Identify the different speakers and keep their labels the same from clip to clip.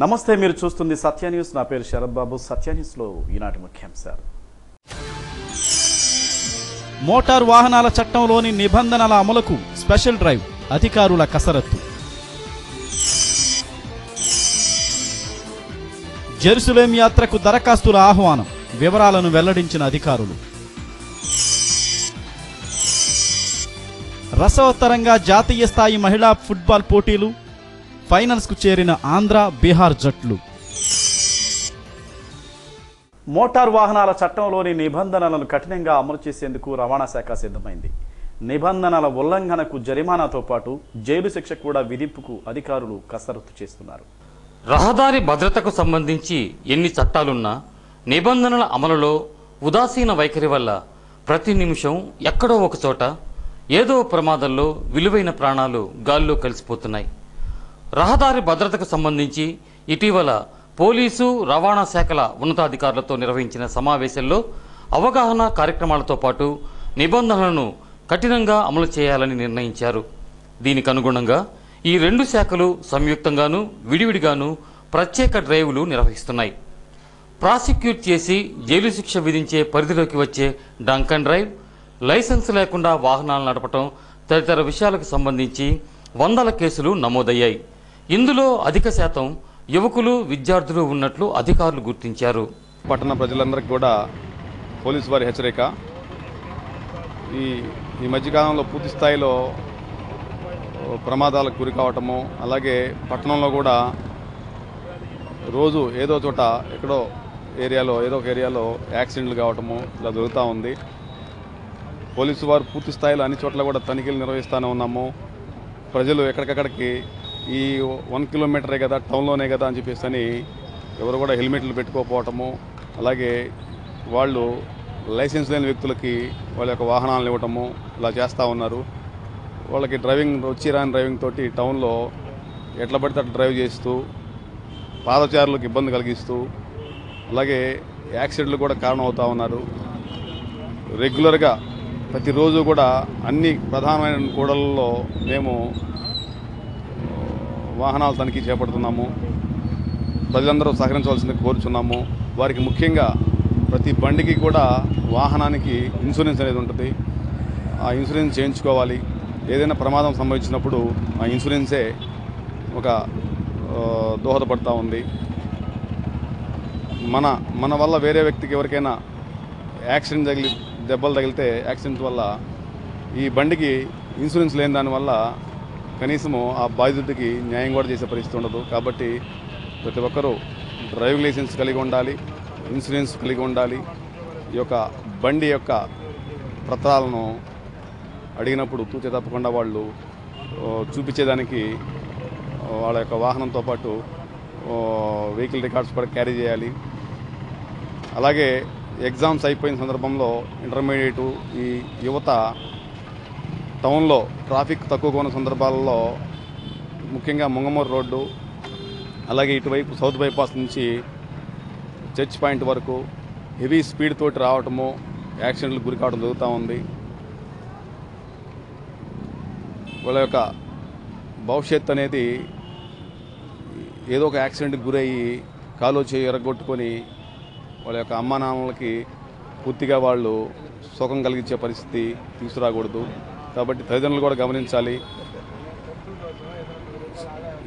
Speaker 1: నమస్తే, మీరు చూస్తుంది సత్య న్యూస్. నా పేరు శరత్ బాబు. సత్య న్యూస్లో ఈనాటి ముఖ్యాంశాలు. మోటార్ వాహనాల చట్టంలోని నిబంధనల అమలుకు స్పెషల్ డ్రైవ్, అధికారుల కసరత్తు. జెరూసలేం యాత్రకు దరఖాస్తుల ఆహ్వానం, వివరాలను వెల్లడించిన అధికారులు. రసవత్తరంగా జాతీయ స్థాయి మహిళా ఫుట్బాల్ పోటీలు, ఫైనల్స్కు చేరిన ఆంధ్ర, బీహార్ జట్లు. మోటార్ వాహనాల చట్టంలోని నిబంధనలను కఠినంగా అమలు చేసేందుకు రవాణా శాఖ సిద్ధమైంది. నిబంధనల ఉల్లంఘనకు జరిమానాతో పాటు జైలు శిక్ష కూడా విధింపుకు అధికారులు కసరత్తు చేస్తున్నారు.
Speaker 2: రహదారి భద్రతకు సంబంధించి ఎన్ని చట్టాలున్నా నిబంధనల అమలులో ఉదాసీన వైఖరి వల్ల ప్రతి నిమిషం ఎక్కడో ఒక చోట ఏదో ప్రమాదంలో విలువైన ప్రాణాలు గాల్లో కలిసిపోతున్నాయి. రహదారి భద్రతకు సంబంధించి ఇటీవల పోలీసు, రవాణా శాఖల ఉన్నతాధికారులతో నిర్వహించిన సమావేశంలో అవగాహన కార్యక్రమాలతో పాటు నిబంధనలను కఠినంగా అమలు చేయాలని నిర్ణయించారు. దీనికి అనుగుణంగా ఈ రెండు శాఖలు సంయుక్తంగాను విడివిడిగాను ప్రత్యేక డ్రైవ్లు నిర్వహిస్తున్నాయి. ప్రాసిక్యూట్ చేసి జైలు శిక్ష విధించే పరిధిలోకి వచ్చే డ్రంక్ అండ్ డ్రైవ్, లైసెన్స్ లేకుండా వాహనాలు నడపటం తదితర విషయాలకు సంబంధించి వందల కేసులు నమోదయ్యాయి. ఇందులో అధిక శాతం యువకులు, విద్యార్థులు ఉన్నట్లు అధికారులు గుర్తించారు.
Speaker 3: పట్టణ ప్రజలందరికీ కూడా పోలీసు వారి హెచ్చరిక. ఈ మధ్యకాలంలో పూర్తి స్థాయిలో ప్రమాదాలకు గురి కావటము, అలాగే పట్టణంలో కూడా రోజు ఏదో చోట ఏదో ఒక ఏరియాలో యాక్సిడెంట్లు కావటము ఇలా జరుగుతూ ఉంది. పోలీసు వారు పూర్తి స్థాయిలో అన్ని చోట్ల కూడా తనిఖీలు నిర్వహిస్తూనే ఉన్నాము. ప్రజలు ఎక్కడికక్కడికి ఈ 1 కిలోమీటరే కదా, టౌన్లోనే కదా అని చెప్పేసి అని ఎవరు కూడా హెల్మెట్లు పెట్టుకోకపోవటము, అలాగే వాళ్ళు లైసెన్స్ లేని వ్యక్తులకి వాళ్ళ యొక్క వాహనాలను ఇవ్వటము ఇలా చేస్తూ ఉన్నారు. వాళ్ళకి వచ్చి రాని డ్రైవింగ్ తోటి టౌన్లో ఎట్లా పడితే అట్లా డ్రైవ్ చేస్తూ పాదచారులకు ఇబ్బంది కలిగిస్తూ అలాగే యాక్సిడెంట్లు కూడా కారణం అవుతూ ఉన్నారు. రెగ్యులర్గా ప్రతిరోజు కూడా అన్ని ప్రధానమైన కూడళ్లలో మేము వాహనాల తనిఖీ చేపడుతున్నాము. ప్రజలందరూ సహకరించవలసింది కోరుచున్నాము. వారికి ముఖ్యంగా ప్రతి బండికి కూడా వాహనానికి ఇన్సూరెన్స్ అనేది ఉంటుంది. ఆ ఇన్సూరెన్స్ చేయించుకోవాలి. ఏదైనా ప్రమాదం సంభవించినప్పుడు ఆ ఇన్సూరెన్సే ఒక దోహదపడుతూ ఉంది. మన వల్ల వేరే వ్యక్తికి ఎవరికైనా దెబ్బలు తగిలితే యాక్సిడెంట్ వల్ల ఈ బండికి ఇన్సూరెన్స్ లేని దానివల్ల కనీసము ఆ బాధితుడికి న్యాయం కూడా చేసే పరిస్థితి ఉండదు. కాబట్టి ప్రతి ఒక్కరూ డ్రైవింగ్ లైసెన్స్ కలిగి ఉండాలి, ఇన్సూరెన్స్ కలిగి ఉండాలి. ఈ యొక్క బండి యొక్క పత్రాలను అడిగినప్పుడు తూచే తప్పకుండా వాళ్ళు చూపించేదానికి వాళ్ళ యొక్క వాహనంతో పాటు వెహికల్ రికార్డ్స్ కూడా క్యారీ చేయాలి. అలాగే ఎగ్జామ్స్ అయిపోయిన సందర్భంలో ఇంటర్మీడియట్ ఈ యువత టౌన్లో ట్రాఫిక్ తక్కువగా ఉన్న సందర్భాలలో ముఖ్యంగా ముంగమూరు రోడ్డు, అలాగే ఇటువైపు సౌత్ బైపాస్ నుంచి చర్చ్ పాయింట్ వరకు హెవీ స్పీడ్ తోటి రావటము, యాక్సిడెంట్లకు గురి కావడం జరుగుతూ ఉంది. వాళ్ళ యొక్క భవిష్యత్తు అనేది ఏదో ఒక యాక్సిడెంట్కి గురయ్యి కాలు చేయి ఎరగొట్టుకొని వాళ్ళ యొక్క అమ్మా నాన్నలకి పూర్తిగా వాళ్ళు సుఖం కలిగించే పరిస్థితి తీసుకురాకూడదు. కాబట్టి తల్లిదండ్రులు కూడా గమనించాలి.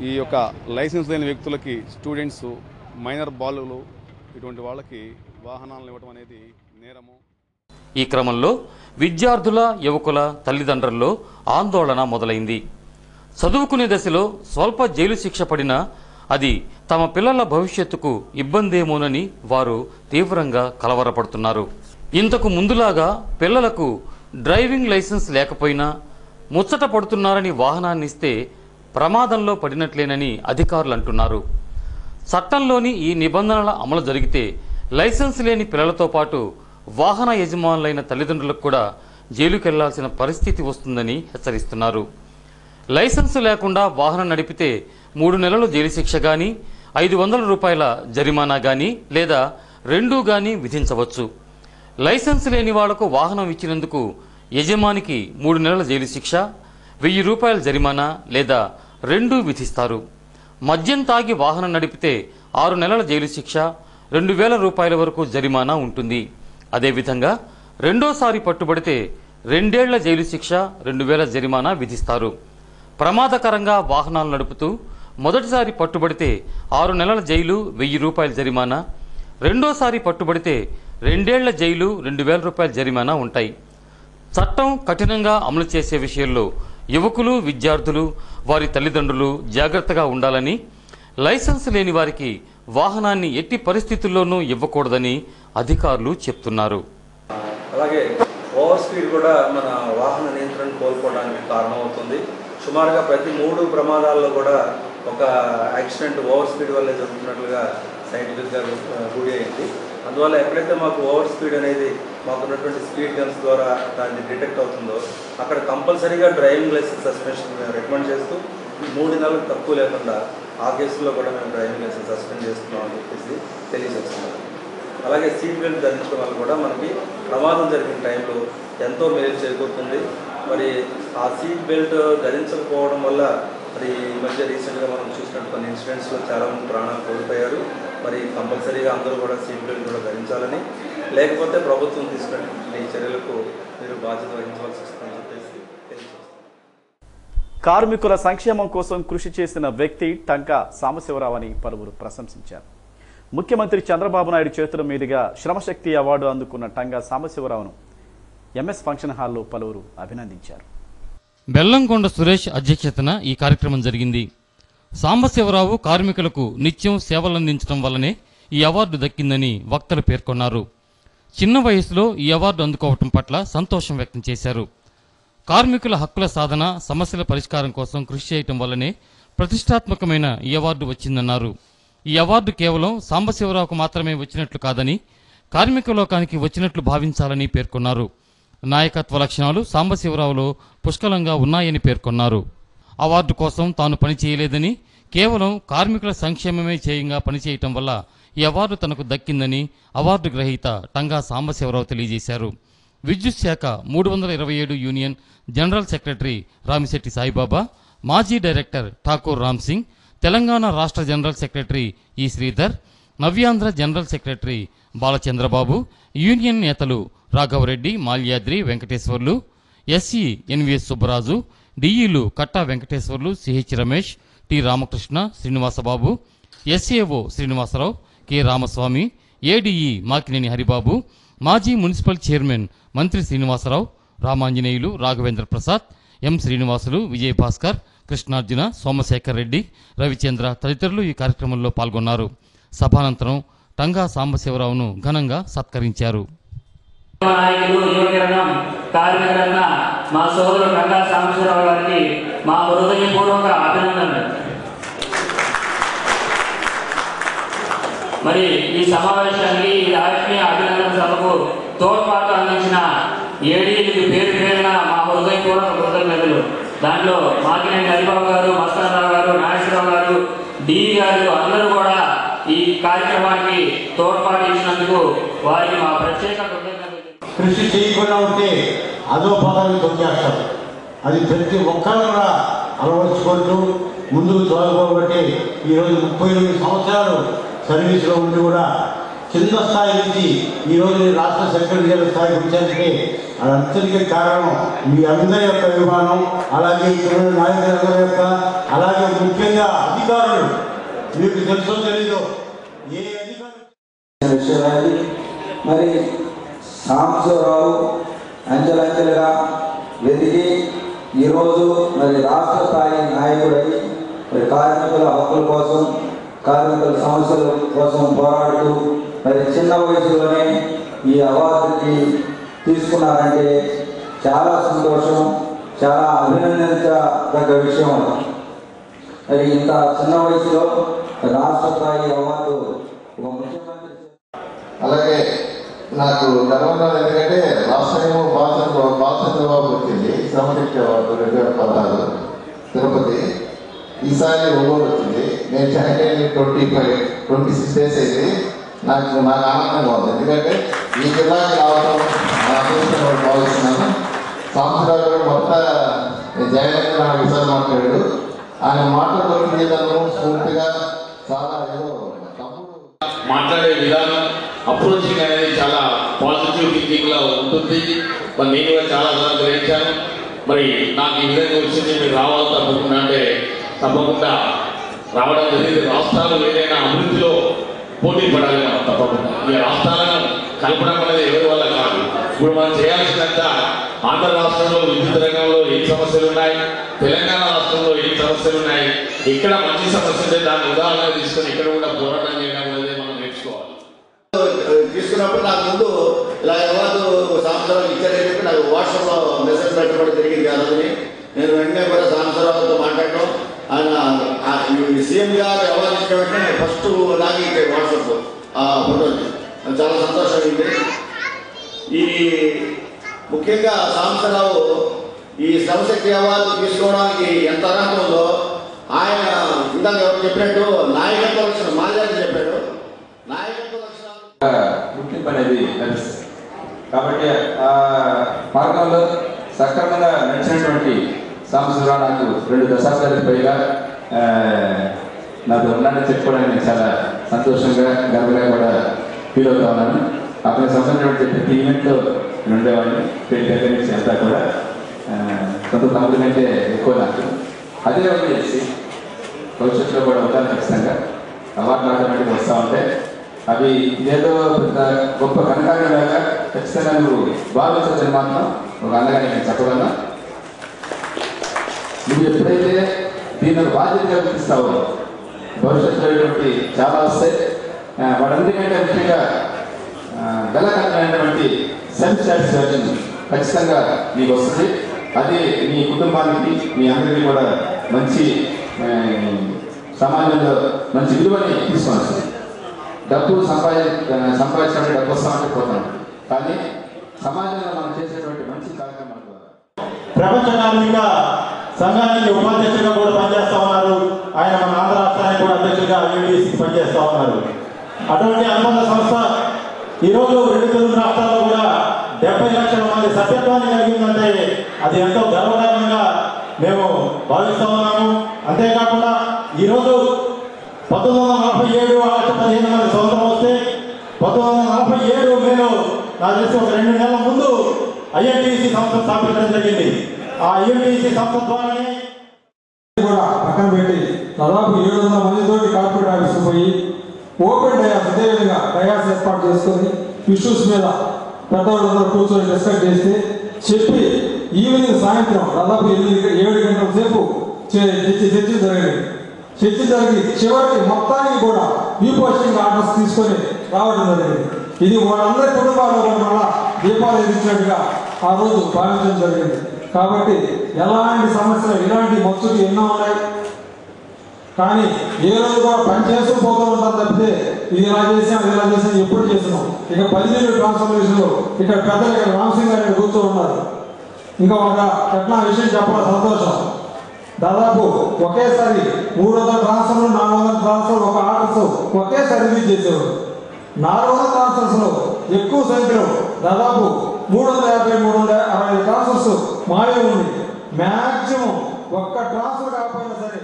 Speaker 3: ఈ యొక్క లైసెన్స్ లేని వ్యక్తులకి, స్టూడెంట్స్, మైనర్ బాలులు ఇటువంటి వాళ్ళకి వాహనాలను ఇవ్వడం అనేది నేరము.
Speaker 2: ఈ క్రమంలో విద్యార్థుల, యువకుల తల్లిదండ్రుల్లో ఆందోళన మొదలైంది. చదువుకునే దశలో స్వల్ప జైలు శిక్ష పడినా అది తమ పిల్లల భవిష్యత్తుకు ఇబ్బందేమోనని వారు తీవ్రంగా కలవరపడుతున్నారు. ఇంతకు ముందులాగా పిల్లలకు డ్రైవింగ్ లైసెన్స్ లేకపోయినా ముచ్చట పడుతున్నారని వాహనాన్ని ఇస్తే ప్రమాదంలో పడినట్లేనని అధికారులు అంటున్నారు. చట్టంలోని ఈ నిబంధనల అమలు జరిగితే లైసెన్స్ లేని పిల్లలతో పాటు వాహన యజమానులైన తల్లిదండ్రులకు కూడా జైలుకెళ్లాల్సిన పరిస్థితి వస్తుందని హెచ్చరిస్తున్నారు. లైసెన్స్ లేకుండా వాహనం నడిపితే 3 నెలలు జైలు శిక్ష కానీ, 500 రూపాయల జరిమానా కానీ లేదా రెండూ కానీ విధించవచ్చు. లైసెన్స్ లేని వాళ్లకు వాహనం ఇచ్చినందుకు యజమానికి 3 నెలల జైలు శిక్ష, 1000 రూపాయల జరిమానా లేదా రెండూ విధిస్తారు. మద్యం తాగి వాహనం నడిపితే 6 నెలల జైలు శిక్ష, 2000 రూపాయల వరకు జరిమానా ఉంటుంది. అదేవిధంగా రెండోసారి పట్టుబడితే 2 ఏళ్ల జైలు శిక్ష, 2000 జరిమానా విధిస్తారు. ప్రమాదకరంగా వాహనాలు నడుపుతూ మొదటిసారి పట్టుబడితే 6 నెలల జైలు, 1000 రూపాయల జరిమానా, రెండోసారి పట్టుబడితే 2 ఏళ్ల జైలు, 2000 రూపాయల జరిమానా ఉంటాయి. చట్టం కఠినంగా అమలు చేసే విషయంలో యువకులు, విద్యార్థులు, వారి తల్లిదండ్రులు జాగ్రత్తగా ఉండాలని, లైసెన్స్ లేని వారికి వాహనాన్ని ఎట్టి పరిస్థితుల్లోనూ ఇవ్వకూడదని అధికారులు చెప్తున్నారు.
Speaker 4: అలాగే ఓవర్ స్పీడ్ కూడా మన వాహన నియంత్రణ కోల్పోవడానికి కారణమవుతుంది. సుమారుగా ప్రతి 3 ప్రమాదాల్లో కూడా ఒక యాక్సిడెంట్ ఓవర్ స్పీడ్ వల్లే జరుగుతున్నట్లుగా సైంటిఫిక్గా రూఢి అయింది. అందువల్ల ఎప్పుడైతే మాకు ఓవర్ స్పీడ్ అనేది మాకున్నటువంటి స్పీడ్ గన్స్ ద్వారా దాన్ని డిటెక్ట్ అవుతుందో అక్కడ కంపల్సరీగా డ్రైవింగ్ లైసెన్స్ సస్పెన్షన్ రికమెండ్ చేస్తూ 3 నెలలకు తక్కువ లేకుండా ఆ కేసుల్లో కూడా మేము డ్రైవింగ్ లైసెన్స్ సస్పెండ్ చేస్తున్నాం అని చెప్పేసి తెలియజేస్తున్నాం. అలాగే సీట్ బెల్ట్ ధరించడం వల్ల కూడా మనకి ప్రమాదం జరిగిన టైంలో ఎంతో మేలు చేకూరుతుంది. మరి ఆ సీట్ బెల్ట్ ధరించకపోవడం వల్ల మరి ఈ మధ్య రీసెంట్గా మనం చూసినట్టు కొన్ని ఇన్సిడెంట్స్లో చాలామంది ప్రాణాలు కోల్పోయారు. మరి కంపల్సరీగా అందరూ కూడా సీట్ బెల్ట్ కూడా ధరించాలని, లేకపోతే ప్రభుత్వం తీసుకున్నటువంటి ఈ చర్యలకు మీరు బాధ్యత వహించవలసి వస్తుందని చెప్పేసి తెలియజేస్తాం.
Speaker 1: కార్మికుల సంక్షేమం కోసం కృషి చేసిన వ్యక్తి టంకా సాంబశివరావు అని పలువురు ప్రశంసించారు. ముఖ్యమంత్రి చంద్రబాబు నాయుడు చేతుల మీదుగా శ్రమశక్తి అవార్డు అందుకున్న టంకా సాంబశివరావును ఎంఎస్ ఫంక్షన్ హాల్లో పలువురు అభినందించారు.
Speaker 2: బెల్లంకొండ సురేష్ అధ్యక్షతన ఈ కార్యక్రమం జరిగింది. సాంబశివరావు కార్మికులకు నిత్యం సేవలందించడం వల్లనే ఈ అవార్డు దక్కిందని వక్తలు పేర్కొన్నారు. చిన్న వయసులో ఈ అవార్డు అందుకోవటం పట్ల సంతోషం వ్యక్తం చేశారు. కార్మికుల హక్కుల సాధన, సమస్యల పరిష్కారం కోసం కృషి చేయటం వల్లనే ప్రతిష్టాత్మకమైన ఈ అవార్డు వచ్చిందన్నారు. ఈ అవార్డు కేవలం సాంబశివరావుకు మాత్రమే వచ్చినట్లు కాదని, కార్మిక లోకానికి వచ్చినట్లు భావించాలని పేర్కొన్నారు. నాయకత్వ లక్షణాలు సాంబశివరావులో పుష్కలంగా ఉన్నాయని పేర్కొన్నారు. అవార్డు కోసం తాను పనిచేయలేదని, కేవలం కార్మికుల సంక్షేమమే చేయంగా పనిచేయటం వల్ల ఈ అవార్డు తనకు దక్కిందని అవార్డు గ్రహీత టంగా సాంబశివరావు తెలియజేశారు. విద్యుత్ శాఖ 327 union general secretary Ramisetti Saibaba, మాజీ డైరెక్టర్ ఠాకూర్ రామ్ సింగ్, తెలంగాణ రాష్ట్ర general secretary E Sridhar, Navyandhra general secretary Balachandrababu, union నేతలు రాఘవరెడ్డి, మాల్యాద్రి, వెంకటేశ్వర్లు, ఎస్సీ ఎన్వీఎస్ సుబ్బరాజు, డిఈలు Katta Venkateswarlu, CH Ramesh, T Ramakrishna, Srinivasababu, SAO Srinivasarao, K Ramaswamy, ADE Makineni Haribabu, మాజీ మున్సిపల్ చైర్మన్ మంత్రి శ్రీనివాసరావు, రామాంజనేయులు, రాఘవేంద్ర ప్రసాద్, ఎం శ్రీనివాసులు, విజయభాస్కర్, కృష్ణార్జున, సోమశేఖర్ రెడ్డి, రవిచంద్ర తదితరులు ఈ కార్యక్రమంలో పాల్గొన్నారు. సభానంతరం టంగా సాంబశివరావును ఘనంగా సత్కరించారు.
Speaker 5: మా సోదరుడు టంగా సాంబశివరావు గారికి మా హృదయపూర్వక అభినందనలు. మరి ఈ సమావేశానికి, ఈ ఆత్మీయ అభినందన సభకు తోడ్పాటు అందించిన ఏడీలకు పేరు పేరున మా హృదయపూర్వక కృతజ్ఞతలు. దాంట్లో మాకినేని హరిబాబు గారు, మస్తానరావు గారు, నాగేశ్వరరావు గారు, డిఈ గారు అందరూ కూడా ఈ కార్యక్రమానికి తోడ్పాటు ఇచ్చినందుకు వారికి మా ప్రత్యేక కృతజ్ఞతలు.
Speaker 6: కృషి చేయకుండా ఉంటే అదో పదవి తొక్కేస్తారు. అది ప్రతి ఒక్కరు కూడా అలవర్చుకుంటూ ముందుకు తోలబోబట్టి ఈరోజు 38 సంవత్సరాలు సర్వీస్లో ఉండి కూడా కింద స్థాయి నుంచి ఈరోజు రాష్ట్ర సెక్రటరీ స్థాయికి వచ్చేందుకే అదంతటికీ కారణం మీ అందరి యొక్క విమానం, అలాగే ఇక్కడ నాయకులందరి యొక్క, అలాగే ముఖ్యంగా అధికారులు. మీకు తెలుసో తెలీదో ఏ అధికారులు
Speaker 7: మరి సాంబశివరావు అంచెలంచెలుగా వెతికి ఈరోజు మరి రాష్ట్ర స్థాయి నాయకుడై మరి కార్మికుల హక్కుల కోసం, కార్మికుల సమస్యల కోసం పోరాడుతూ మరి చిన్న వయసులోనే ఈ అవార్డుకి తీసుకున్నారంటే చాలా సంతోషం, చాలా అభినందించదగ్గ విషయం. మరి ఇంత చిన్న వయసులో రాష్ట్ర స్థాయి అవార్డు ఒక ముఖ్యమంత్రి.
Speaker 8: అలాగే నాకు గర్వంగా, ఎందుకంటే లాస్ట్ టైం బాలచంద్రబాబు వచ్చింది శ్రమశక్తి అవార్డు 2016 తిరుపతి, ఈసారి ఒంగోలు వచ్చింది. నేను చనిపోయి 26 డేస్ అయింది. నాకు ఆనందంగా ఉంది, ఎందుకంటే ఈ జిల్లాకి రావడం నా అదృష్టం భావిస్తున్నాను. సంవత్సరాలు మొత్తం జగన్ నాకు విషయాలు మాట్లాడాడు. ఆయన మాటలు దొరికిందేదను స్ఫూర్తిగా చాలా ఏదో తప్పుడు
Speaker 9: మాట్లాడే విధానం అప్రోచింగ్ అనేది చాలా పాజిటివ్ థింకింగ్ లో ఉంటుంది. మరి నేను కూడా చాలా సార్లు గ్రహించాను. మరి నాకు ఈ విధంగా వచ్చింది, మీరు రావాలి తప్పకుండా అంటే తప్పకుండా రావడం జరిగింది. రాష్ట్రాలు ఏదైనా అభివృద్ధిలో పోటీ పడాలి మనం తప్పకుండా. ఈ రాష్ట్రాలను కలపడం అనేది ఎవరి వల్ల కాదు. ఇప్పుడు మనం చేయాల్సినంత ఆంధ్ర రాష్ట్రంలో విద్యుత్ రంగంలో ఎన్ని సమస్యలు ఉన్నాయి, తెలంగాణ రాష్ట్రంలో ఎన్ని సమస్యలు ఉన్నాయి, ఇక్కడ మంచి సమస్య ఉంటే దాన్ని ఉదాహరణ తీసుకొని ఇక్కడ కూడా పోరాటం చేయడం అనేది మనం నేర్చుకోవాలి.
Speaker 10: తీసుకున్నప్పుడు నాకు ముందు ఇలా ఎవరు సంవత్సరాలు ఇచ్చారని చెప్పి నాకు వాట్సాప్లో మెసేజ్ పెట్టడం జరిగింది కాదని నేను వెంటనే కూడా సంవత్సరాలతో మాట్లాడడం. ఆయన సీఎం గారు ఎవరు ఇచ్చిన వెంటనే ఫస్ట్ నాకు ఇచ్చాడు వాట్సాప్ ఆ ఫోటోని. చాలా సంతోషమైంది. ఈ ముఖ్యంగా సంవత్సరాలు ఈ శ్రమశక్తి అవార్డు తీసుకోవడానికి ఎంత అర్హత ఉందో ఆయన ఇందాక ఎవరు చెప్పినట్టు నాయకత్వ లక్షణం మాల్యాన్ని చెప్పాడు. నాయకత్వ లక్షణాలు
Speaker 7: గుర్తింపు అనేది లభిస్తుంది. కాబట్టి ఆ మార్గంలో సక్రమంగా నడిచినటువంటి సంవత్సరాలు నాకు 2 దశాబ్దాలకు పైగా నాతో ఉన్నానని చెప్పుకోవడానికి నేను చాలా సంతోషంగా గర్వంగా కూడా ఫీల్ అవుతా ఉన్నాను. అక్కడ సంబంధించినటువంటి ప్రతి ఈవెంట్లో నేను ఉండేవాడిని. పెళ్లి దగ్గర నుంచి అంతా కూడా కొంత తమ్ముడి కంటే ఎక్కువ నాకు అదే చేసి భవిష్యత్తులో కూడా ఉంటాను. ఖచ్చితంగా అవార్డులు ఆటోమేటిక్గా వస్తూ ఉంటాయి. అవి ఏదో గొప్ప కనకార్యం లాగా ఖచ్చితంగా నువ్వు భావించదని మాత్రం ఒక అందగా నేను చెప్పగలను. నువ్వు ఎప్పుడైతే దీన్ని బాధ్యతగా గుర్తిస్తావో భవిష్యత్తులో చాలా వస్తాయి. వాటన్నిటికంటే ముఖ్యంగా గలకరమైనటువంటి సెల్ఫ్ సాటిస్ఫాక్షన్ ఖచ్చితంగా నీకు వస్తుంది. అది నీ కుటుంబానికి మీ అందరికీ కూడా మంచి సమాజంలో మంచి విలువని తీసుకొని వస్తుంది. డబ్బు సంపాదించడానికి డబ్బు వస్తామంటే పోతాం, కానీ సమాజంలో మనం చేసేటువంటి మంచి కార్యక్రమాల ద్వారా
Speaker 6: ప్రపంచ కార్మిక సంఘానికి ఉపాధ్యక్షుడిగా కూడా పనిచేస్తా ఉన్నారు. ఆయన మన ఆంధ్ర రాష్ట్రానికి కూడా అధ్యక్షుడిగా యూనివర్సిటీకి పనిచేస్తూ ఉన్నారు. అటువంటి అనుబంధ సంస్థ ఈరోజు 2 తెలుగు రాష్ట్రాల్లో కూడా 70 లక్షల మంది సభ్యత్వాన్ని కలిగిందంటే అది ఎంతో గర్వకారణంగా మేము భావిస్తూ ఉన్నాము. అంతేకాకుండా ఈరోజు 1947 ఆగస్టు 15 సంవత్సరం వస్తే 1947 మేలో నాకు తెలిసి ఒక 2 నెలల ముందు ఐఎన్టీసీ సంస్థ స్థాపించడం జరిగింది. ఆ ఐఎన్టీసీ సంస్థ ద్వారానే
Speaker 11: కూడా పక్కన పెట్టి దాదాపు 700 మందితోటి కార్పొరేట్ ఆఫీస్కి పోయి ఓపెన్ డయాస్ అదేవిధంగా డయాస్ ఏర్పాటు చేసుకొని ఇష్యూస్ మీద పెద్దవాళ్ళందరూ కూర్చొని డిస్కస్ చేస్తే చెప్పి ఈవినింగ్ సాయంత్రం దాదాపు 7 గంటల సేపు చర్చ జరిగింది. చర్చ జరిగి చివరికి మొత్తానికి కూడా రీపోస్టింగ్ ఆర్డర్స్ తీసుకొని రావడం జరిగింది. ఇది వాళ్ళందరి కుటుంబాల్లో మళ్ళా దీపాలు ఎదించినట్టుగా ఆ రోజు భావించడం జరిగింది. కాబట్టి ఎలాంటి సమస్యలు ఇలాంటి మచ్చులు ఎన్నో ఉన్నాయి, కానీ ఏ రోజు కూడా పని చేస్తూ పోతూ ఉంటాం తప్పితే ఇది ఇలా చేసాం ఇది ఇలా చేసాం ఎప్పుడు చేసినాం. ఇక 10 ట్రాన్స్ఫర్మేషన్లో ఇక్కడ పెద్దలు ఇక్కడ రామసింగ్ గారు కూర్చో ఉన్నారు. ఇంకా ఒక ఎట్లా విషయం చెప్పడం సంతోషం. దాదాపు ఒకేసారి 300 ట్రాన్స్ఫర్లు 400 ట్రాన్స్ఫర్ ఒక ఆర్డర్స్ ఒకేసారి రిలీజ్ చేసేవారు. 400 ట్రాన్స్ఫర్స్లో ఎక్కువ సంఖ్యలో దాదాపు 350-360 ట్రాన్స్ఫర్స్ మాయే ఉంది. మ్యాక్సిమం ఒక్క ట్రాన్స్ఫర్ కాకపోయినా సరే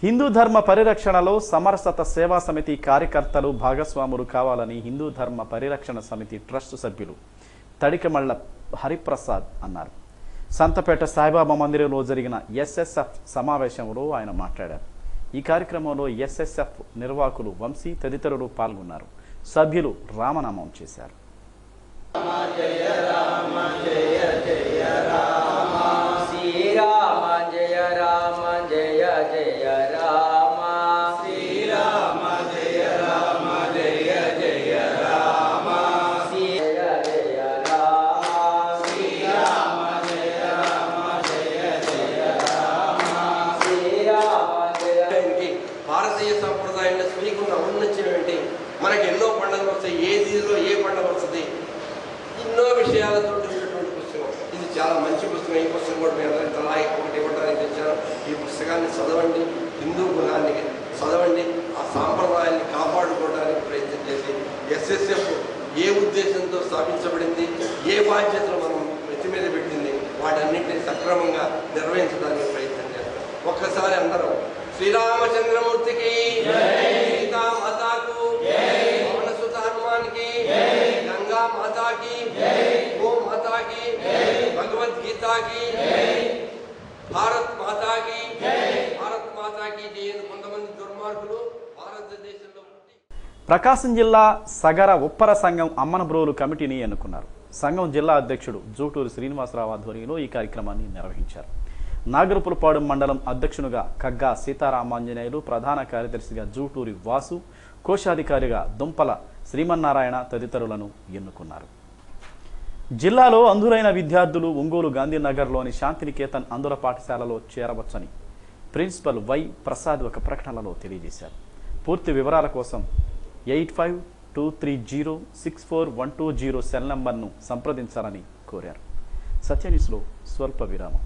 Speaker 1: హిందూ ధర్మ పరిరక్షణలో సమరసత సేవా సమితి కార్యకర్తలు భాగస్వాములు కావాలని హిందూ ధర్మ పరిరక్షణ సమితి ట్రస్ట్ సభ్యులు తడికమళ్ళ హరిప్రసాద్ అన్నారు. సంతపేట సాయిబాబా మందిరంలో జరిగిన ఎస్ఎస్ఎఫ్ సమావేశంలో ఆయన మాట్లాడారు. ఈ కార్యక్రమంలో ఎస్ఎస్ఎఫ్ నిర్వాహకులు వంశీ తదితరులు పాల్గొన్నారు. సభ్యులు రామనామం చేశారు.
Speaker 12: జయ రామ శ్రీరామ జయ రామ జయ జయ రామ జయ జయ రామ శ్రీరామ జయ రామ జయ జయ రామ శ్రీరామ జయ. భారతీయ సంప్రదాయంలో స్వీకున్న ఉన్నచ్చినటువంటి మనకి ఎన్నో పండుగలు వస్తాయి. ఏ దీనిలో ఏ పండుగ వస్తుంది, ఎన్నో విషయాలతో ఉన్నటువంటి పుస్తకం. ఇది చాలా మంచి పుస్తకం. ఈ పుస్తకం కూడా మీరు అందరూ తలా ఒకటి ఇవ్వడానికి తెచ్చారు. ఈ పుస్తకాన్ని చదవండి, హిందూ గుణాన్ని చదవండి, ఆ సాంప్రదాయాన్ని కాపాడుకోవడానికి ప్రయత్నం చేసి ఎస్ఎస్ఎఫ్ ఏ ఉద్దేశంతో స్థాపించబడింది, ఏ బాధ్యతలు మనం నెత్తి మీద పెట్టింది, వాటన్నింటినీ సక్రమంగా నిర్వహించడానికి ప్రయత్నం చేస్తాం. ఒక్కసారి అందరం శ్రీరామచంద్రమూర్తికి, సీతా మాతాకు, పవన సుత హనుమాన్కి, గంగా మాతాకి, గో మాతాకి, భగవద్గీతకి, భారత్ మాతాకి, భారత్ మాతాకి జై. కొంతమంది దుర్మార్గులు భారతదేశంలో
Speaker 1: ప్రకాశం జిల్లా సగర ఉప్పర సంఘం అమ్మనబ్రోలు కమిటీని ఎన్నుకున్నారు. సంఘం జిల్లా అధ్యక్షుడు జూటూరు శ్రీనివాసరావు ఆధ్వర్యంలో ఈ కార్యక్రమాన్ని నిర్వహించారు. నాగరపులపాడు మండలం అధ్యక్షునిగా కగ్గా సీతారామాంజనేయులు, ప్రధాన కార్యదర్శిగా జూటూరి వాసు, కోశాధికారిగా దుంపల శ్రీమన్నారాయణ తదితరులను ఎన్నుకున్నారు. జిల్లాలో అంధులైన విద్యార్థులు ఒంగోలు గాంధీనగర్లోని శాంతినికేతన్ అంధుల పాఠశాలలో చేరవచ్చని ప్రిన్సిపల్ వై ప్రసాద్ ఒక ప్రకటనలో తెలియజేశారు. పూర్తి వివరాల కోసం 8523064120 సెల్ నంబర్ను సంప్రదించాలని కోరారు. సత్యన్యూస్లో స్వల్ప విరామం.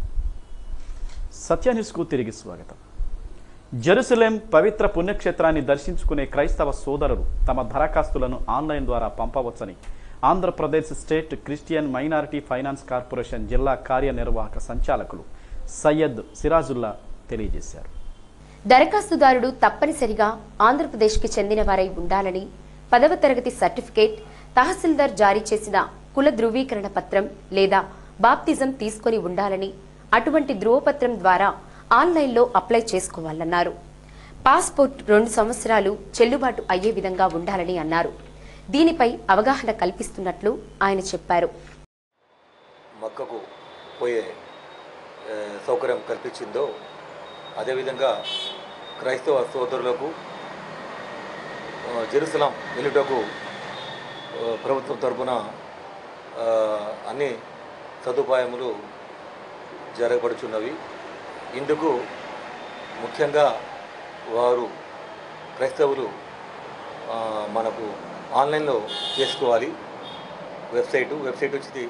Speaker 1: సత్యన్యూస్కు తిరిగి స్వాగతం. జెరూసలేం పవిత్ర పుణ్యక్షేత్రాన్ని దర్శించుకునే క్రైస్తవ సోదరులు తమ దరఖాస్తులను ఆన్లైన్ ద్వారా పంపవచ్చని Andhra Pradesh state christian minority finance corporation జిల్లా కార్యనిర్వాహక సంచాలకులు సయ్యద్ సిరాజుల్లా తెలియజేశారు.
Speaker 13: దరఖాస్తుదారుడు తప్పనిసరిగా ఆంధ్రప్రదేశ్కి చెందిన వారై ఉండాలని, 10వ తరగతి సర్టిఫికేట్, తహసీల్దార్ జారీ చేసిన కుల ధృవీకరణ పత్రం లేదా బాప్తిజం తీసుకొని ఉండాలని, అటువంటి ధృవపత్రం ద్వారా ఆన్లైన్లో అప్లై చేసుకోవాలన్నారు. పాస్పోర్ట్ 2 సంవత్సరాలు చెల్లుబాటు అయ్యే విధంగా ఉండాలని అన్నారు. దీనిపై అవగాహన కల్పిస్తున్నట్లు ఆయన చెప్పారు.
Speaker 14: మక్కకు పోయే సౌకర్యం కల్పించిందో అదేవిధంగా క్రైస్తవ సోదరులకు జెరూసలేం వెళ్ళుటకు ప్రభుత్వం తరపున అన్ని సదుపాయములు జరగబడుచున్నవి. ఇందుకు ముఖ్యంగా వారు క్రైస్తవులు మనకు ఆన్లైన్లో చేసుకోవాలి. వెబ్సైట్ వచ్చి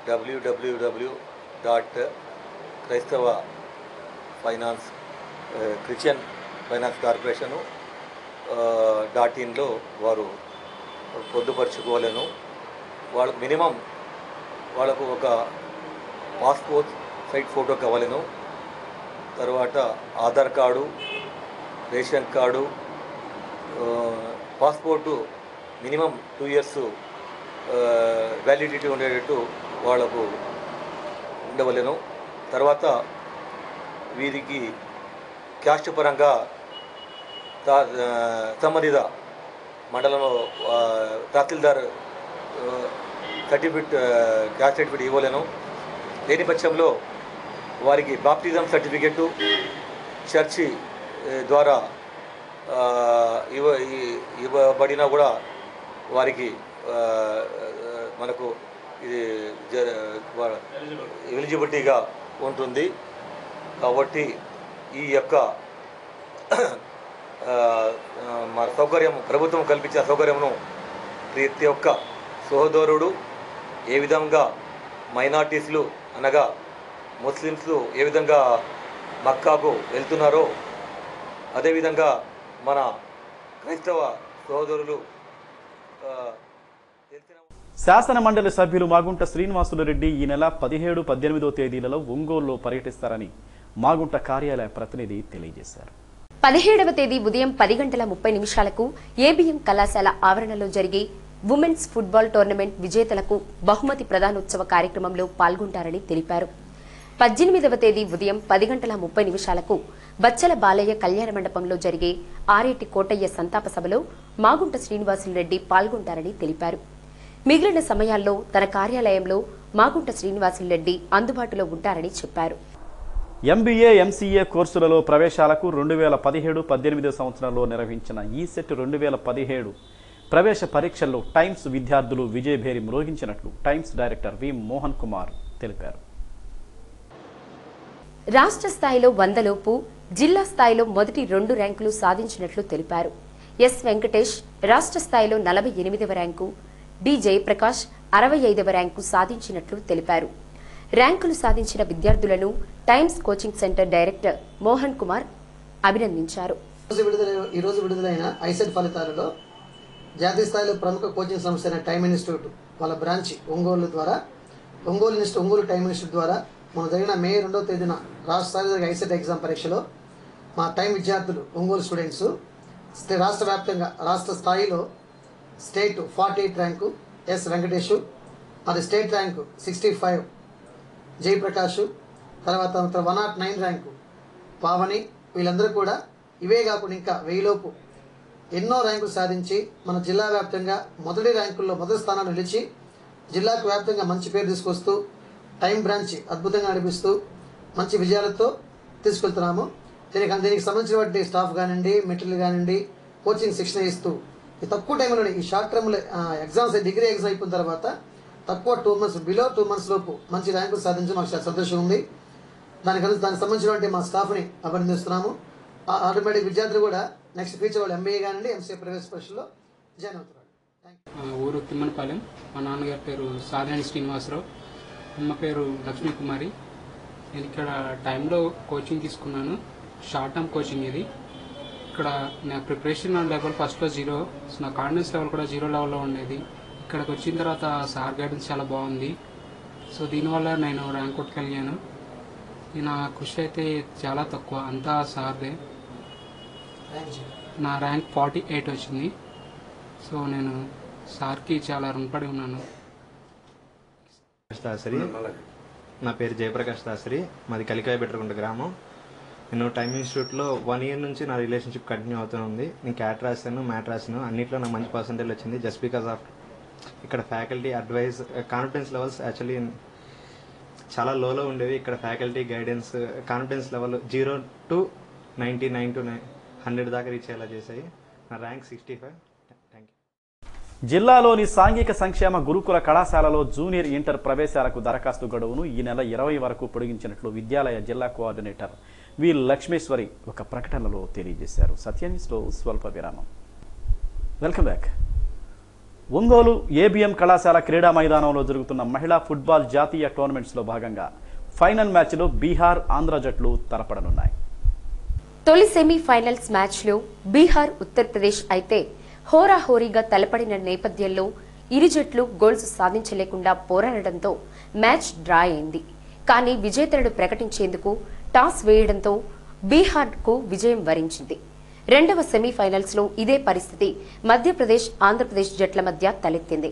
Speaker 14: www.క్రైస్తవ ఫైనాన్స్ క్రిస్టియన్ ఫైనాన్స్ కార్పొరేషను .inలో వారు పొందుపరుచుకోవాలను. వాళ్ళకు మినిమం వాళ్ళకు ఒక పాస్పోర్ట్ సైజ్ ఫోటో కావాలను. తర్వాత Aadhaar card, ration card, passport minimum 2 years validity ఉండేటట్టు వాళ్ళకు ఉండవలను. తర్వాత వీరికి క్యాస్ట్ పరంగా సంబంధిత మండలంలో తహసీల్దార్ సర్టిఫికేట్, క్యాస్ట్ సర్టిఫికేట్ ఇవ్వలేను. లేని పక్షంలో వారికి బాప్టిజం సర్టిఫికెట్ చర్చి ద్వారా ఇవ్వబడినా కూడా వారికి మనకు ఇది ఎలిజిబిలిటీగా ఉంటుంది. కాబట్టి ఈ యొక్క మన సౌకర్యం ప్రభుత్వం కల్పించిన సౌకర్యమును ప్రతి ఒక్క సహోదరుడు ఏ విధంగా మైనార్టీస్లు అనగా ముస్లిమ్స్ ఏ విధంగా మక్కాకు వెళ్తున్నారో అదేవిధంగా మన క్రైస్తవ సహోదరులు
Speaker 1: శాసన మండలి సభ్యులు మాగుంట శ్రీనివాసులు రెడ్డి ఈ నెల 17, 18వ తేదీలలో ఒంగోలులో పర్యటిస్తారని మాగుంట కార్యాలయ ప్రతినిధి తెలియజేశారు.
Speaker 13: 17వ తేదీ ఉదయం 10:30 ఏబిఎం కళాశాల ఆవరణలో జరిగే ఉమెన్స్ ఫుట్బాల్ టోర్నమెంట్ విజేతలకు బహుమతి ప్రదానోత్సవ కార్యక్రమంలో పాల్గొంటారని తెలిపారు. 18వ తేదీ ఉదయం 10:30 బచ్చల బాలయ్య కళ్యాణ మండపంలో జరిగే ఆరేటి కోటయ్య సంతాప సభలో మాగుంట శ్రీనివాసులరెడ్డి పాల్గొంటారని తెలిపారు. మిగిలిన సమయాల్లో తన కార్యాలయంలో మాగుంట శ్రీనివాసులరెడ్డి అందుబాటులో ఉంటారని చెప్పారు.
Speaker 1: ఎంబీఏ ఎంసీఏ కోర్సులలో ప్రవేశాలకు 2017-18 సంవత్సరంలో నిర్వహించిన ఈసెట్ 2017 ప్రవేశ పరీక్షల్లో టైమ్స్ విద్యార్థులు విజయభేరి మ్రోగించినట్లు టైమ్స్ డైరెక్టర్ వి మోహన్ కుమార్ తెలిపారు.
Speaker 13: రాష్ట్ర స్థాయిలో 100లోపు, జిల్లా స్థాయిలో మొదటి 2 ర్యాంకులు సాధించినట్లు తెలిపారు. ఎస్ వెంకటేష్ రాష్ట్ర స్థాయిలో 48వ ర్యాంకు, డి జయప్రకాష్ 65వ ర్యాంకు సాధించినట్లు తెలిపారు. ర్యాంకులు సాధించిన విద్యార్థులను times coaching centre director Mohan Kumar అభినందించారు.
Speaker 15: ఈ రోజు విడుదలైన ఐసెట్ ఫలితాలలో జాతీయ స్థాయిలో ప్రముఖ కోచింగ్ సంస్థ అయిన టైమ్ ఇన్స్టిట్యూట్ వాళ్ళ బ్రాంచ్ ఒంగోలు టైమ్ ఇన్స్టిట్యూట్ ద్వారా మన జరిగిన మే 2వ తేదీన రాష్ట్ర స్థాయిలో జరిగిన ఐసెట్ ఎగ్జామ్ పరీక్షలో మా టైమ్ విద్యార్థులు ఒంగోలు స్టూడెంట్స్ రాష్ట్ర వ్యాప్తంగా రాష్ట్ర స్థాయిలో స్టేట్ 48 ర్యాంకు ఎస్ వెంకటేష్, అది స్టేట్ ర్యాంకు 65 జయప్రకాష్, తర్వాత 109 ర్యాంకు పావని, వీళ్ళందరూ కూడా ఇవే కాకుండా ఇంకా 1000లోపు ఎన్నో ర్యాంకులు సాధించి మన జిల్లా వ్యాప్తంగా మొదటి ర్యాంకుల్లో మొదటి స్థానాన్ని నిలిచి జిల్లాకు వ్యాప్తంగా మంచి పేరు తీసుకొస్తూ టైం బ్రాంచ్ అద్భుతంగా నడిపిస్తూ మంచి విజయాలతో తీసుకెళ్తున్నాము. దీనికి సంబంధించినటువంటి స్టాఫ్ కానివ్వండి, మెటీరియల్ కానివ్వండి, కోచింగ్ శిక్షణ ఇస్తూ ఈ తక్కువ టైంలోనే ఈ షార్ట్ టర్మ్లో ఎగ్జామ్స్ డిగ్రీ ఎగ్జామ్ అయిపోయిన తర్వాత తక్కువ 2 months బిలో 2 months లోపు మంచి ర్యాంకులు సాధించి మాకు చాలా సంతోషం ఉంది. దానికి సంబంధించినటువంటి మా స్టాఫ్ని అభినందిస్తున్నాము. ఆటోమేటిక్ విద్యార్థులు కూడా నెక్స్ట్ ఫ్యూచర్ వాళ్ళు ఎంబీఏ కానివ్వండి, ఎంసీఏ ప్రవేశ పరీక్షలో జాయిన్ అవుతున్నారు.
Speaker 16: ఊరు తిమ్మనపాలెం. మా నాన్నగారి పేరు సాధారణ శ్రీనివాసరావు, అమ్మ పేరు లక్ష్మీ కుమారి. నేను ఇక్కడ టైంలో కోచింగ్ తీసుకున్నాను, షార్ట్ టర్మ్ కోచింగ్ ఇది. ఇక్కడ నా ప్రిపరేషన్ లెవెల్ ఫస్ట్లో 0, నా కాన్ఫిడెన్స్ లెవెల్ కూడా 0 లెవెల్లో ఉండేది. ఇక్కడికి వచ్చిన తర్వాత సార్ గైడెన్స్ చాలా బాగుంది. సో దీనివల్ల నేను ర్యాంక్ కొట్టుకెళ్ళాను. నా కృషి అయితే చాలా తక్కువ, అంతా సార్దే. నా ర్యాంక్ 48 వచ్చింది. సో నేను సార్కి చాలా రుణపడి ఉన్నాను.
Speaker 17: దాసరి, నా పేరు జయప్రకాష్ దాసరి, మాది కలికాయ బెట్టరగుంట గ్రామం. నేను టైమ్ ఇన్స్టిట్యూట్లో 1 year నుంచి నా రిలేషన్షిప్ కంటిన్యూ అవుతుంది. నేను క్యాట్ రాశాను, మ్యాట్ రాశాను, అన్నింటిలో నాకు మంచి పర్సంటేజ్ వచ్చింది. జస్ట్ బికాస్ ఆఫ్ ఇక్కడ faculty advise, confidence levels actually చాలా లోలో ఉండేవి. ఇక్కడ faculty guidance, confidence level 0 to 99 to 100 దాకా రీచ్ అయ్యేలా చేశాయి. నా ర్యాంక్ 65. Thank you.
Speaker 1: జిల్లాలోని సాంఘిక సంక్షేమ గురుకుల కళాశాలలో జూనియర్ ఇంటర్ ప్రవేశాలకు దరఖాస్తు గడువును ఈ నెల 20 వరకు పొడిగించినట్లు విద్యాలయ జిల్లా కోఆర్డినేటర్ వి లక్ష్మేశ్వరి ఒక ప్రకటనలో తెలియజేశారు. సత్యన్యూస్లో స్వల్ప విరామం. Welcome back. ఒంగోలు ఏబిఎం కళాశాల క్రీడా మైదానంలో జరుగుతున్న మహిళా ఫుట్బాల్ జాతీయ టోర్నమెంట్స్లో భాగంగా ఫైనల్ మ్యాచ్లో బీహార్ ఆంధ్ర జట్లు తలపడనున్నాయి.
Speaker 13: తొలి సెమీఫైనల్స్ మ్యాచ్లో బీహార్ ఉత్తరప్రదేశ్ అయితే హోరాహోరీగా తలపడిన నేపథ్యంలో ఇరు జట్లు గోల్స్ సాధించలేకుండా పోరాడడంతో మ్యాచ్ డ్రా అయింది. కానీ విజేతలను ప్రకటించేందుకు టాస్ వేయడంతో బీహార్కు విజయం వరించింది. రెండవ సెమీఫైనల్స్లో ఇదే పరిస్థితి మధ్యప్రదేశ్ ఆంధ్రప్రదేశ్ జట్ల మధ్య తలెత్తింది.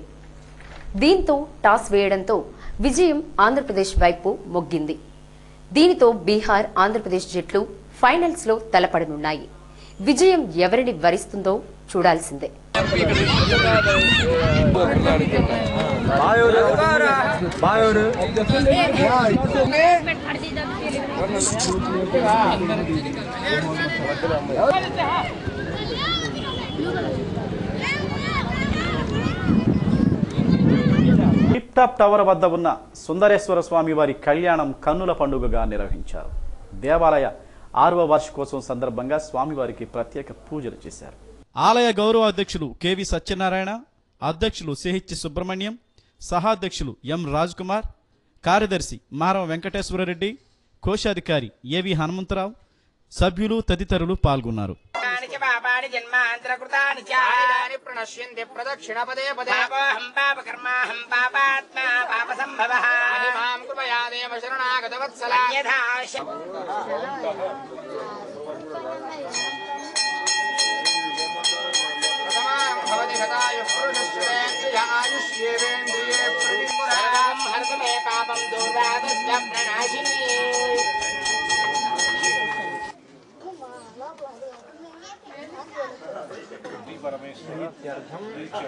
Speaker 13: దీంతో టాస్ వేయడంతో విజయం ఆంధ్రప్రదేశ్ వైపు మొగ్గింది. దీనితో బీహార్ ఆంధ్రప్రదేశ్ జట్లు ఫైనల్స్లో తలపడనున్నాయి. విజయం ఎవరిని వరిస్తుందో చూడాల్సిందే.
Speaker 1: టిప్ టాప్ టవర్ వద్ద ఉన్న సుందరేశ్వర స్వామి వారి కళ్యాణం కన్నుల పండుగగా నిర్వహించారు. దేవాలయ 6వ వార్షికోత్సవం సందర్భంగా స్వామివారికి ప్రత్యేక పూజలు చేశారు. ఆలయ గౌరవ అధ్యక్షులు కెవి సత్యనారాయణ, అధ్యక్షులు సిహెచ్ సుబ్రహ్మణ్యం, సహాధ్యక్షులు ఎం రాజ్ కుమార్, కార్యదర్శి మారవ వెంకటేశ్వరరెడ్డి, కోశాధికారి ఏవి హనుమంతరావు, సభ్యులు తదితరులు పాల్గొన్నారు.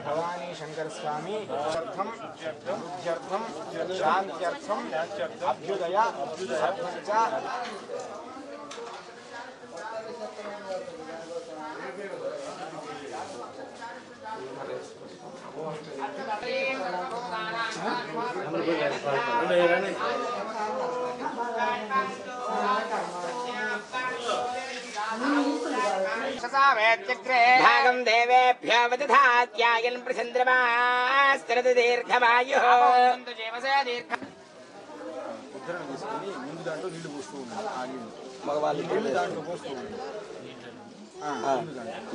Speaker 18: భవానీ శంకర స్వామి శాంత్యర్థం అభ్యుదయ సర్పంచ
Speaker 12: భాగం దేవేభ్యో వదధాత్యాయన్ ప్రచంద్రమాస్తరదు దీర్ఘమాయుః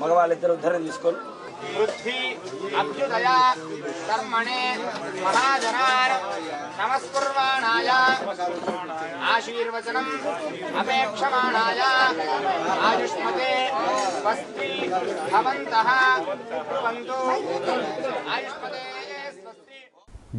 Speaker 12: మగవాళ్ళిద్దరు ఉద్ధరణ తీసుకొని
Speaker 18: పృథ్వీ అభ్యుదయ కర్మణే మహాజనాన్ నమస్కుర్వాణాయ ఆశీర్వచనం అపేక్షమాణాయ ఆయుష్మతే స్వస్తి భవంతః కుర్వంతు ఆయుష్మతే స్వస్తి.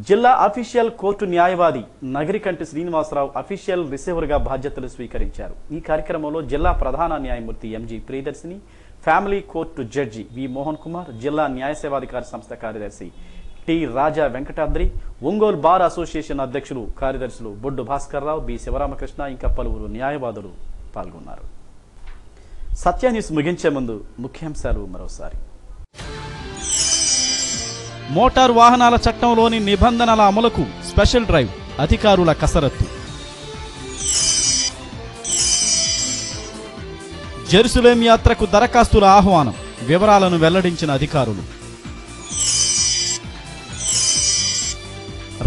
Speaker 1: జిల్లా అఫీషియల్ కోర్టు న్యాయవాది నగరికంటి శ్రీనివాసరావు అఫీషియల్ రిసీవర్గా బాధ్యతలు స్వీకరించారు. ఈ కార్యక్రమంలో జిల్లా ప్రధాన న్యాయమూర్తి MG Priyadarshini, family court judge V Mohan Kumar, జిల్లా న్యాయ సేవాధికారి సంస్థ కార్యదర్శి T Raja Venkatadri, Ongole bar association అధ్యక్షులు కార్యదర్శులు బొడ్డు భాస్కర్రావు, బి శివరామకృష్ణ ఇంకా పలువురు న్యాయవాదులు పాల్గొన్నారు. సత్య న్యూస్ ముగించే ముందు ముఖ్యాంశాలు మరోసారి. మోటారు వాహనాల చట్టంలోని నిబంధనల అమలుకు స్పెషల్ డ్రైవ్, అధికారుల కసరత్తు. జెరూసలేం యాత్రకు దరఖాస్తుల ఆహ్వానం, వివరాలను వెల్లడించిన అధికారులు.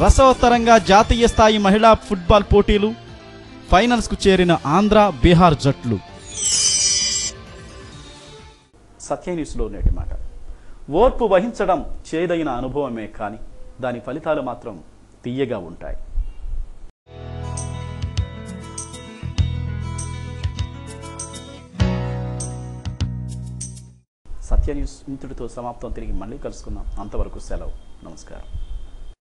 Speaker 1: రసవత్తరంగా జాతీయ స్థాయి మహిళా ఫుట్బాల్ పోటీలు, ఫైనల్స్కు చేరిన ఆంధ్ర, బీహార్ జట్లు. సత్య న్యూస్లో నేటి మాట. ఓర్పు వహించడం చేదైన అనుభవమే కానీ దాని ఫలితాలు మాత్రం తీయగా ఉంటాయి. సత్య న్యూస్ ఇంతటితో సమాప్తం. తిరిగి మళ్ళీ కలుసుకుందాం. అంతవరకు సెలవు. నమస్కారం.